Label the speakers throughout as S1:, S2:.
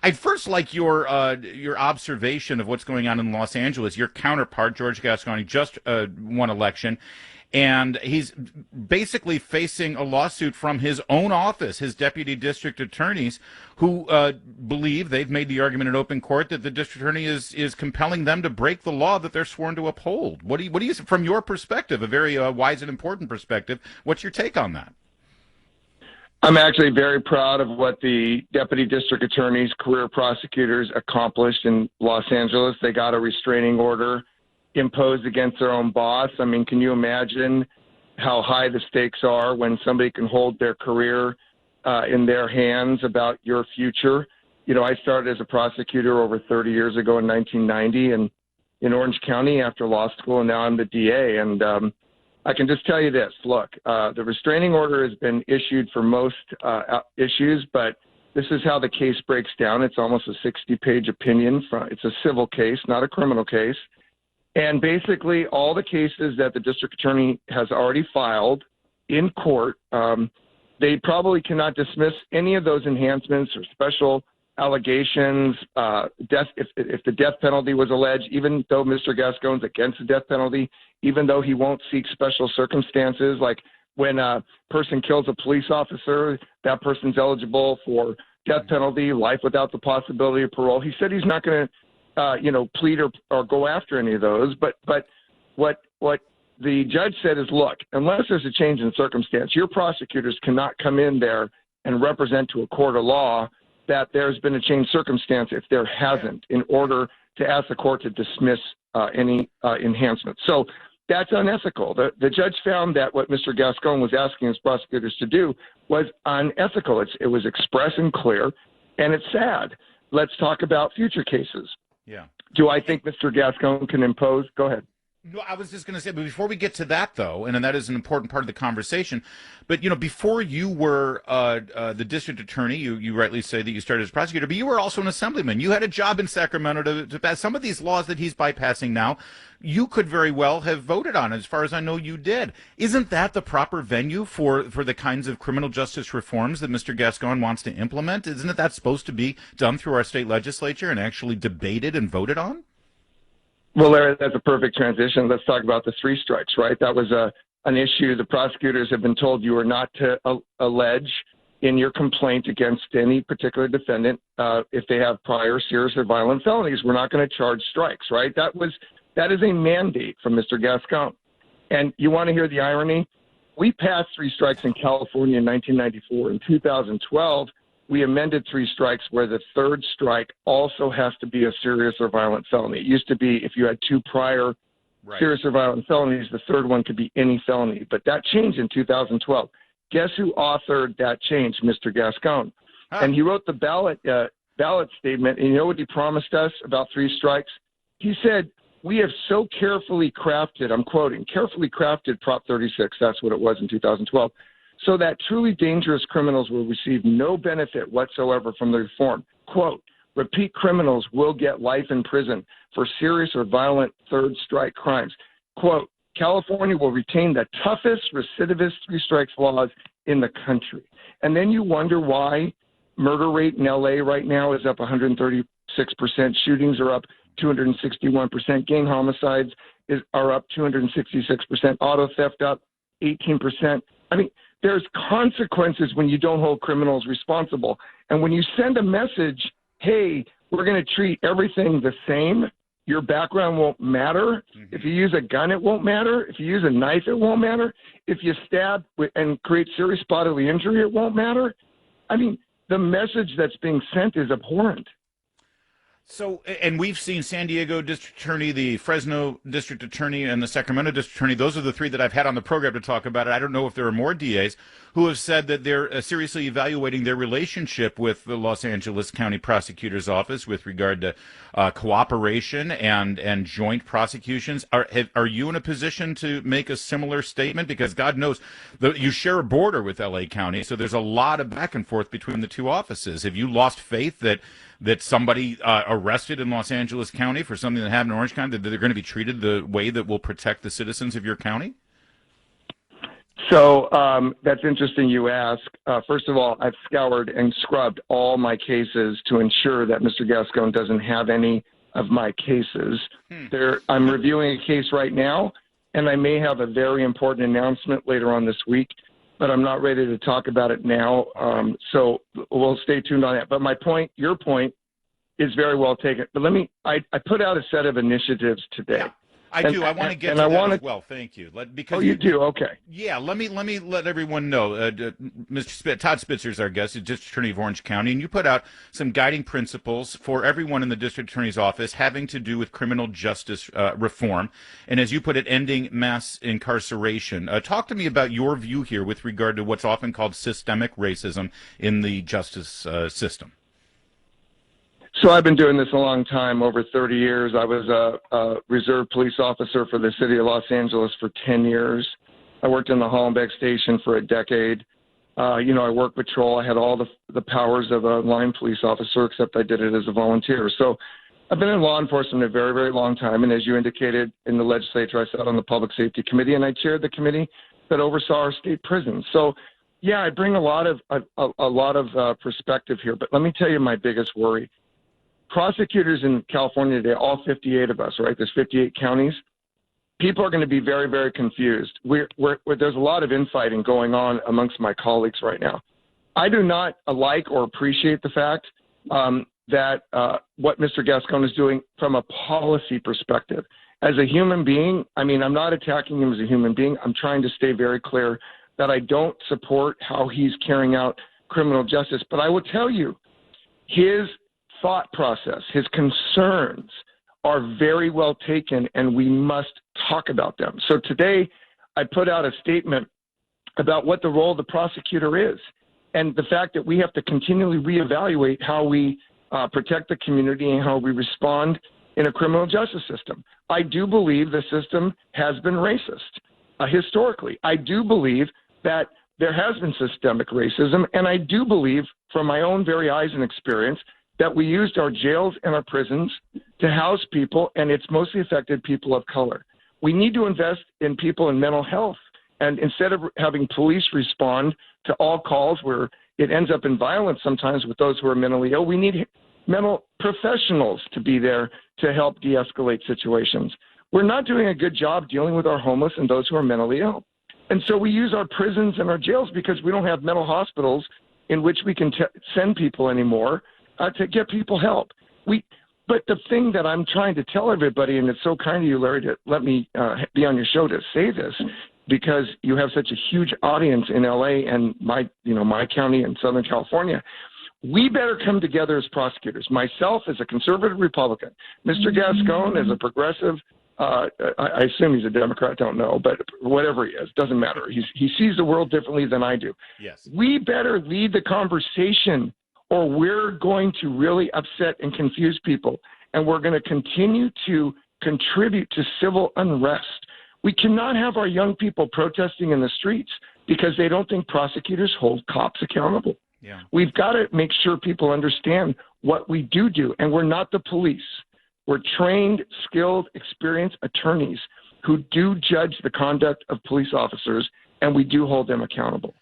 S1: I'd first like your observation of what's going on in Los Angeles. Your counterpart, George Gasconi, just won election, and he's basically facing a lawsuit from his own office, his deputy district attorneys, who believe they've made the argument in open court that the district attorney is compelling them to break the law that they're sworn to uphold. What do you, from your perspective, a very wise and important perspective, what's your take on that?
S2: I'm actually very proud of what the deputy district attorneys, career prosecutors accomplished in Los Angeles. They got a restraining order imposed against their own boss. I mean, can you imagine how high the stakes are when somebody can hold their career in their hands about your future? You know, I started as a prosecutor over 30 years ago in 1990 and in Orange County after law school, and now I'm the DA. And I can just tell you this, look, the restraining order has been issued for most issues, but this is how the case breaks down. It's almost a 60-page opinion. It's a civil case, not a criminal case. And basically all the cases that the district attorney has already filed in court, they probably cannot dismiss any of those enhancements or special allegations, if the death penalty was alleged, even though Mr. Gascon's against the death penalty, even though he won't seek special circumstances, like when a person kills a police officer, that person's eligible for death penalty, life without the possibility of parole. He said he's not going to, plead or go after any of those. But what the judge said is, look, unless there's a change in circumstance, your prosecutors cannot come in there and represent to a court of law that there's been a changed circumstance if there hasn't, in order to ask the court to dismiss any enhancements. So that's unethical. The judge found that what Mr. Gascon was asking his prosecutors to do was unethical. It was express and clear, and it's sad. Let's talk about future cases.
S1: Yeah.
S2: Do I think Mr. Gascon can impose? Go ahead.
S1: No, I was just going to say, but before we get to that, though, and that is an important part of the conversation, but, before you were the district attorney, you rightly say that you started as a prosecutor, but you were also an assemblyman. You had a job in Sacramento to pass some of these laws that he's bypassing now. You could very well have voted on. As far as I know, you did. Isn't that the proper venue for the kinds of criminal justice reforms that Mr. Gascon wants to implement? Isn't that supposed to be done through our state legislature and actually debated and voted on?
S2: Well, Larry, that's a perfect transition. Let's talk about the three strikes, right? That was an issue. The prosecutors have been told you are not to allege in your complaint against any particular defendant if they have prior serious or violent felonies. We're not going to charge strikes, right? That is a mandate from Mr. Gascon. And you want to hear the irony? We passed three strikes in California in 1994. In 2012, we amended three strikes where the third strike also has to be a serious or violent felony. It used to be if you had two prior serious or violent felonies, the third one could be any felony. But that changed in 2012. Guess who authored that change? Mr. Gascon. And he wrote the ballot statement, and you know what he promised us about three strikes? He said, we have so carefully crafted, I'm quoting, carefully crafted Prop 36, that's what it was in 2012, so that truly dangerous criminals will receive no benefit whatsoever from the reform. Quote, repeat criminals will get life in prison for serious or violent third strike crimes. Quote, California will retain the toughest recidivist three strikes laws in the country. And then you wonder why murder rate in LA right now is up 136%, shootings are up 261%, gang homicides are up 266%, auto theft up 18%. I mean, there's consequences when you don't hold criminals responsible. And when you send a message, hey, we're going to treat everything the same, your background won't matter. Mm-hmm. If you use a gun, it won't matter. If you use a knife, it won't matter. If you stab and create serious bodily injury, it won't matter. I mean, the message that's being sent is abhorrent.
S1: So, and we've seen San Diego District Attorney, the Fresno District Attorney, and the Sacramento District Attorney. Those are the three that I've had on the program to talk about it. I don't know if there are more DAs who have said that they're seriously evaluating their relationship with the Los Angeles County Prosecutor's Office with regard to cooperation and joint prosecutions. Are you in a position to make a similar statement? Because God knows you share a border with L.A. County, so there's a lot of back and forth between the two offices. Have you lost faith that somebody arrested in Los Angeles County for something that happened in Orange County, that they're going to be treated the way that will protect the citizens of your county?
S2: So that's interesting you ask. First of all, I've scoured and scrubbed all my cases to ensure that Mr. Gascon doesn't have any of my cases. I'm reviewing a case right now, and I may have a very important announcement later on this week, but I'm not ready to talk about it now. So we'll stay tuned on that. But your point is very well taken. But I put out a set of initiatives today.
S1: Yeah. I want to get to that as well. Thank you. Because
S2: you do? Okay.
S1: Yeah, let me let everyone know. Mr. Todd Spitzer is our guest, the District Attorney of Orange County, and you put out some guiding principles for everyone in the District Attorney's office having to do with criminal justice reform, and as you put it, ending mass incarceration. Talk to me about your view here with regard to what's often called systemic racism in the justice system.
S2: So I've been doing this a long time, over 30 years. I was a reserve police officer for the city of Los Angeles for 10 years. I worked in the Hollenbeck station for a decade. I worked patrol. I had all the powers of a line police officer, except I did it as a volunteer. So I've been in law enforcement a very, very long time. And as you indicated in the legislature, I sat on the Public Safety Committee, and I chaired the committee that oversaw our state prisons. So, yeah, I bring a lot of perspective here. But let me tell you my biggest worry. Prosecutors in California today, all 58 of us, right? There's 58 counties. People are going to be very, very confused. There's a lot of infighting going on amongst my colleagues right now. I do not like or appreciate the fact that what Mr. Gascon is doing from a policy perspective. As a human being, I'm not attacking him as a human being. I'm trying to stay very clear that I don't support how he's carrying out criminal justice. But I will tell you, his thought process, his concerns are very well taken, and we must talk about them. So today I put out a statement about what the role of the prosecutor is, and the fact that we have to continually reevaluate how we protect the community and how we respond in a criminal justice system. I do believe the system has been racist historically. I do believe that there has been systemic racism, and I do believe from my own very eyes and experience that we used our jails and our prisons to house people, and it's mostly affected people of color. We need to invest in people in mental health. And instead of having police respond to all calls where it ends up in violence sometimes with those who are mentally ill, we need mental professionals to be there to help de-escalate situations. We're not doing a good job dealing with our homeless and those who are mentally ill. And so we use our prisons and our jails because we don't have mental hospitals in which we can send people anymore to get people help. But the thing that I'm trying to tell everybody, and it's so kind of you, Larry, to let me be on your show to say this, because you have such a huge audience in LA and my county in Southern California. We better come together as prosecutors. Myself as a conservative Republican, Mr. Gascon as a progressive. I assume he's a Democrat. Don't know, but whatever he is, doesn't matter. He sees the world differently than I do.
S1: Yes.
S2: We better lead the conversation, or we're going to really upset and confuse people, and we're going to continue to contribute to civil unrest. We cannot have our young people protesting in the streets because they don't think prosecutors hold cops accountable.
S1: Yeah.
S2: We've got to make sure people understand what we do, and we're not the police. We're trained, skilled, experienced attorneys who do judge the conduct of police officers, and we do hold them accountable.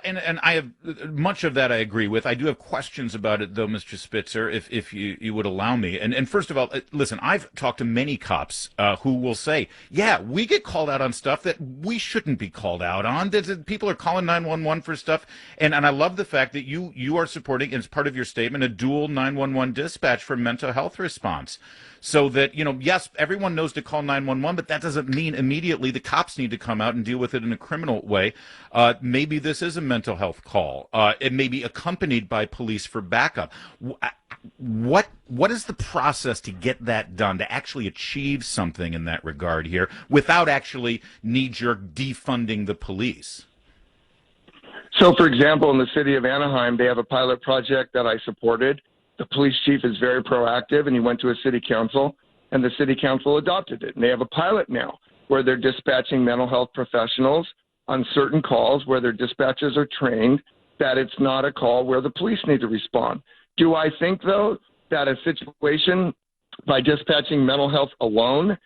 S1: And I have much of that I agree with. I do have questions about it, though, Mr. Spitzer, if you would allow me. And first of all, listen, I've talked to many cops who will say, yeah, we get called out on stuff that we shouldn't be called out on. People are calling 911 for stuff. And I love the fact that you are supporting, as part of your statement, a dual 911 dispatch for mental health response. So that, yes, everyone knows to call 911, but that doesn't mean immediately the cops need to come out and deal with it in a criminal way. Maybe this is a mental health call. It may be accompanied by police for backup. What is the process to get that done, to actually achieve something in that regard here without actually knee-jerk defunding the police?
S2: So, for example, in the city of Anaheim, they have a pilot project that I supported. The police chief is very proactive, and he went to a city council, and the city council adopted it. And they have a pilot now where they're dispatching mental health professionals on certain calls where their dispatchers are trained that it's not a call where the police need to respond. Do I think, though, that a situation by dispatching mental health alone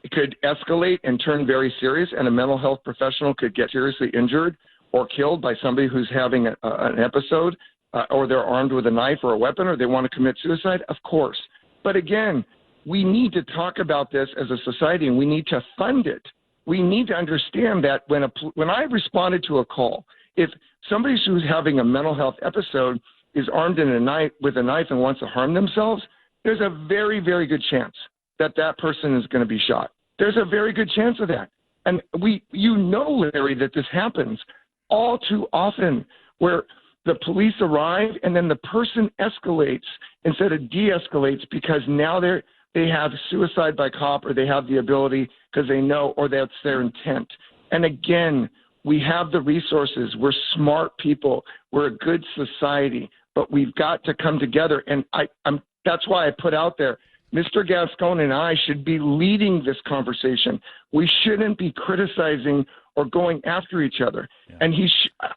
S2: could escalate and turn very serious, and a mental health professional could get seriously injured or killed by somebody who's having an episode, or they're armed with a knife or a weapon, or they want to commit suicide, of course. But again, we need to talk about this as a society, and we need to fund it. We need to understand that when I responded to a call, if somebody who's having a mental health episode is armed with a knife and wants to harm themselves, there's a very, very good chance that that person is going to be shot. There's a very good chance of that. And Larry, that this happens all too often, where the police arrive and then the person escalates instead of de-escalates because now they have suicide by cop, or they have the ability because they know, or that's their intent. And again, we have the resources. We're smart people. We're a good society, but we've got to come together. And that's why I put out there, Mr. Gascon and I should be leading this conversation. We shouldn't be criticizing or going after each other. Yeah. And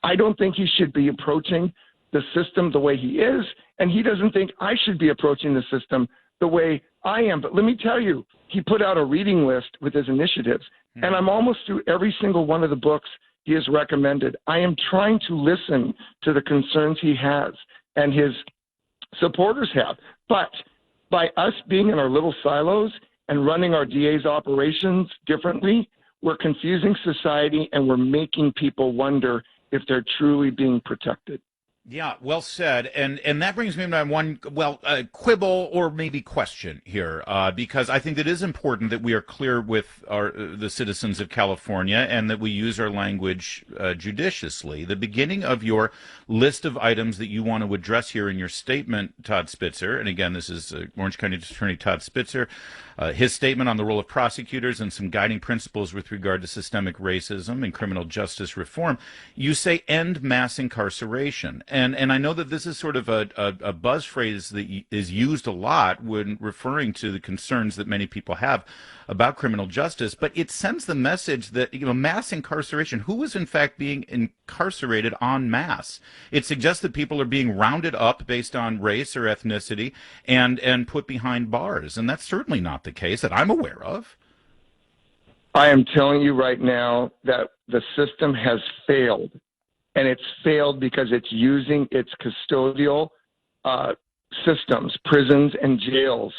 S2: I don't think he should be approaching the system the way he is, and he doesn't think I should be approaching the system the way I am. But let me tell you, he put out a reading list with his initiatives, and I'm almost through every single one of the books he has recommended. I am trying to listen to the concerns he has and his supporters have. But by us being in our little silos and running our DA's operations differently, we're confusing society, and we're making people wonder if they're truly being protected.
S1: Yeah, well said. And that brings me to my one, quibble or maybe question here, because I think it is important that we are clear with the citizens of California and that we use our language judiciously. The beginning of your list of items that you want to address here in your statement, Todd Spitzer, and again, this is Orange County Attorney Todd Spitzer, his statement on the role of prosecutors and some guiding principles with regard to systemic racism and criminal justice reform. You say end mass incarceration. And I know that this is sort of a buzz phrase that is used a lot when referring to the concerns that many people have about criminal justice, but it sends the message that, mass incarceration, who is in fact being incarcerated en masse? It suggests that people are being rounded up based on race or ethnicity and put behind bars, and that's certainly not the case that I'm aware of.
S2: I am telling you right now that the system has failed. And it's failed because it's using its custodial systems, prisons and jails,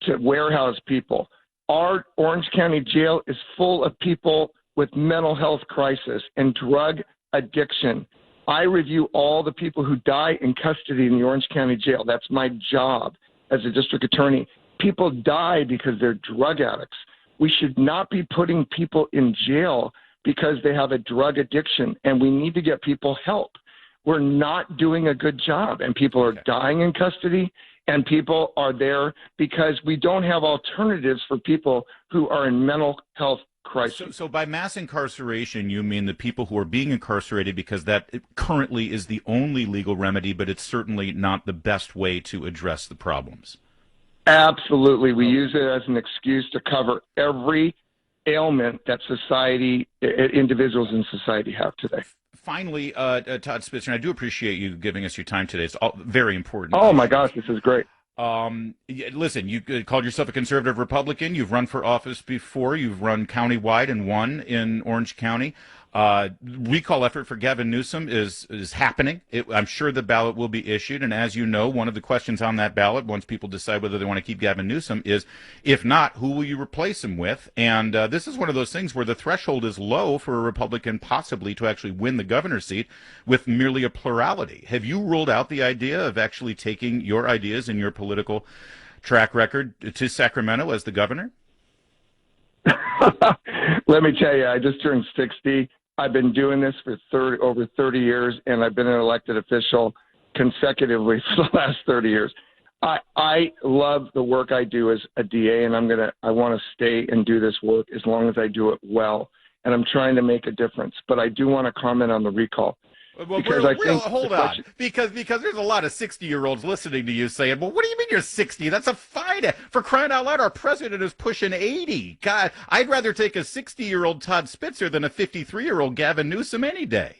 S2: to warehouse people. Our Orange County Jail is full of people with mental health crisis and drug addiction. I review all the people who die in custody in the Orange County Jail. That's my job as a district attorney. People die because they're drug addicts. We should not be putting people in jail because they have a drug addiction, and we need to get people help. We're not doing a good job, and people are dying in custody, and people are there because we don't have alternatives for people who are in mental health crisis.
S1: So by mass incarceration, you mean the people who are being incarcerated because that currently is the only legal remedy, but it's certainly not the best way to address the problems?
S2: Absolutely. We use it as an excuse to cover every ailment that individuals in society have today.
S1: Finally, Todd Spitzer, and I do appreciate you giving us your time today. It's all very important.
S2: Oh, my gosh, this is great.
S1: Listen, you called yourself a conservative Republican. You've run for office before. You've run countywide and won in Orange County. Recall effort for Gavin Newsom is happening. I'm sure the ballot will be issued. And as you know, one of the questions on that ballot, once people decide whether they want to keep Gavin Newsom, is, if not, who will you replace him with? And this is one of those things where the threshold is low for a Republican possibly to actually win the governor's seat with merely a plurality. Have you ruled out the idea of actually taking your ideas and your political track record to Sacramento as the governor?
S2: Let me tell you, I just turned 60. I've been doing this for over 30 years, and I've been an elected official consecutively for the last 30 years. I love the work I do as a DA, and I want to stay and do this work as long as I do it well. And I'm trying to make a difference. But I do want to comment on the recall.
S1: Well, hold on, because there's a lot of 60-year-olds listening to you saying, well, what do you mean you're 60? That's a fine. For crying out loud, our president is pushing 80. God, I'd rather take a 60-year-old Todd Spitzer than a 53-year-old Gavin Newsom any day.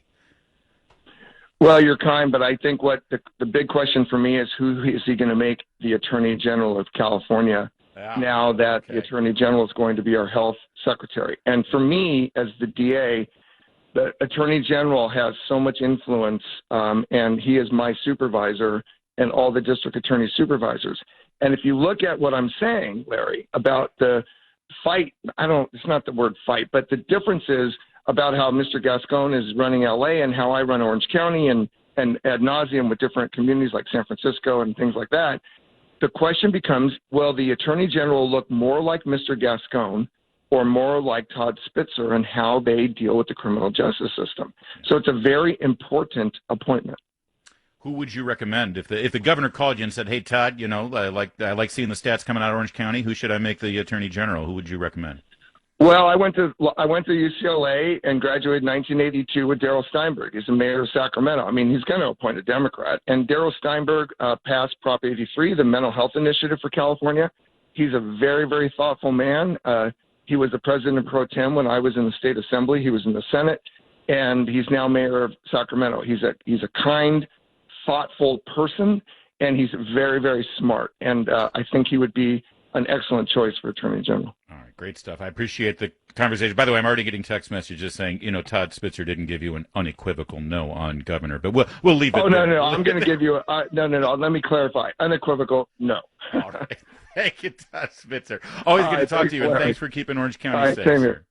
S2: Well, you're kind, but I think what the big question for me is, who is he going to make the Attorney General of California?
S1: Yeah.
S2: now that the
S1: Okay.
S2: Attorney General is going to be our health secretary. And for me, as the DA, the Attorney General has so much influence, and he is my supervisor and all the district attorney supervisors. And if you look at what I'm saying, Larry, about the fight, it's not the word fight, but the difference is about how Mr. Gascon is running LA and how I run Orange County and ad nauseum with different communities like San Francisco and things like that. The question becomes, will the Attorney General look more like Mr. Gascon or more like Todd Spitzer and how they deal with the criminal justice system? So it's a very important appointment.
S1: Who would you recommend if the governor called you and said, "Hey Todd, you know, I like seeing the stats coming out of Orange County. Who should I make the Attorney General?" Who would you recommend?
S2: Well, I went to UCLA and graduated in 1982 with Darrell Steinberg. He's the mayor of Sacramento. I mean, he's going to appoint a Democrat. And Darrell Steinberg passed Prop 83, the mental health initiative for California. He's a very, very thoughtful man. He was the president pro tem when I was in the state assembly. He was in the Senate, and he's now mayor of Sacramento. He's a kind, thoughtful person, and he's very, very smart. And I think he would be an excellent choice for Attorney General.
S1: All right, great stuff. I appreciate the conversation. By the way, I'm already getting text messages saying, Todd Spitzer didn't give you an unequivocal no on governor, but we'll leave it.
S2: Oh,
S1: there.
S2: no. I'm going to give you no. Let me clarify. Unequivocal, no.
S1: All right. Thank you, Todd Spitzer. Always good to talk to you, and thanks for keeping Orange County safe.
S2: Same here.